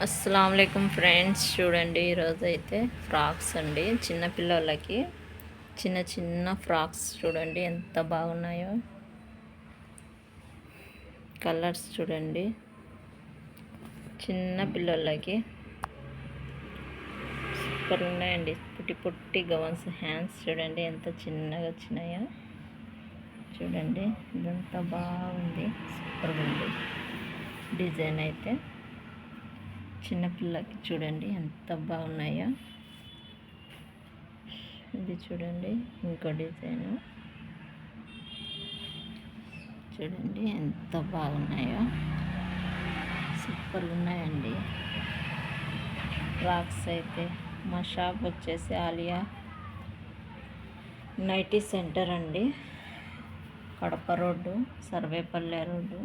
అస్సలం వాలేకుమ్ ఫ్రెండ్స్. చూడండి ఈరోజు అయితే ఫ్రాక్స్ అండి చిన్న పిల్లలకి చిన్న చిన్న ఫ్రాక్స్ చూడండి ఎంత బాగున్నాయో. కలర్స్ చూడండి చిన్న పిల్లలకి సూపర్ ఉన్నాయండి. పుట్టి పుట్టి గవన్స్ హ్యాండ్స్ చూడండి ఎంత చిన్నగా వచ్చినాయో. చూడండి ఇదంతా బాగుంది, సూపర్గా ఉంది డిజైన్ అయితే. చిన్నపిల్లకి చూడండి ఎంత బాగున్నాయో. ఇది చూడండి ఇంకో డిజైను చూడండి ఎంత బాగున్నాయో, సూపర్గా ఉన్నాయండి ఫ్రాక్స్ అయితే. మా షాప్ వచ్చేసి ఆలియా నైటీ సెంటర్ అండి, Kadapa road, Sarvepalle road,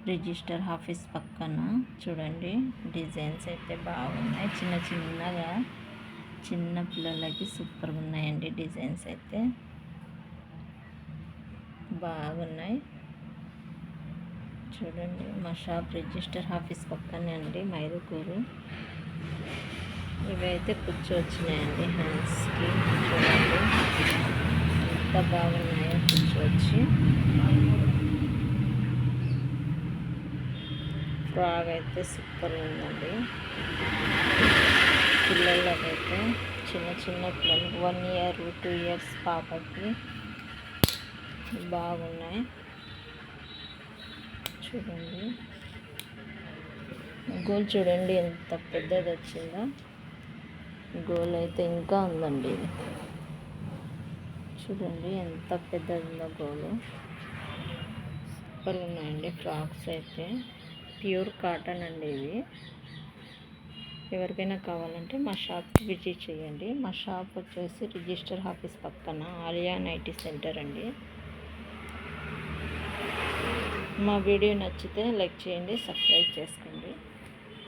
register office పక్కన. చూడండి డిజైన్స్ అయితే బాగున్నాయి, చిన్న చిన్నగా చిన్న పిల్లలకి సూపర్గా ఉన్నాయండి. డిజైన్స్ అయితే బాగున్నాయి చూడండి. మా షాప్ రిజిస్టర్ ఆఫీస్ పక్కనే అండి, మైదుకూరు. ఇవైతే కుచ్చు వచ్చినాయండి హ్యాండ్స్కి. చూడండి ఎంత బాగున్నాయో కుచ్చు వచ్చి. ఫ్రాక్ అయితే సూపర్ ఉందండి. పిల్లలకైతే చిన్న చిన్న పిల్లలకి 1 ఇయర్ 2 ఇయర్స్ పాపకి బాగున్నాయి చూడండి. గోల్ చూడండి ఎంత పెద్దది వచ్చిందో. గోల్ అయితే ఇంకా ఉందండి. చూడండి ఎంత పెద్దది ఉందో గోలు. సూపర్ ఉన్నాయండి ఫ్రాక్స్ అయితే. ప్యూర్ కాటన్ అండి ఇవి. ఎవరికైనా కావాలంటే మా షాప్కి విజిట్ చేయండి. మా షాప్ వచ్చేసి రిజిస్టర్ ఆఫీస్ పక్కన ఆలియా నైటీ సెంటర్ అండి. మా వీడియో నచ్చితే లైక్ చేయండి, సబ్స్క్రైబ్ చేసుకోండి.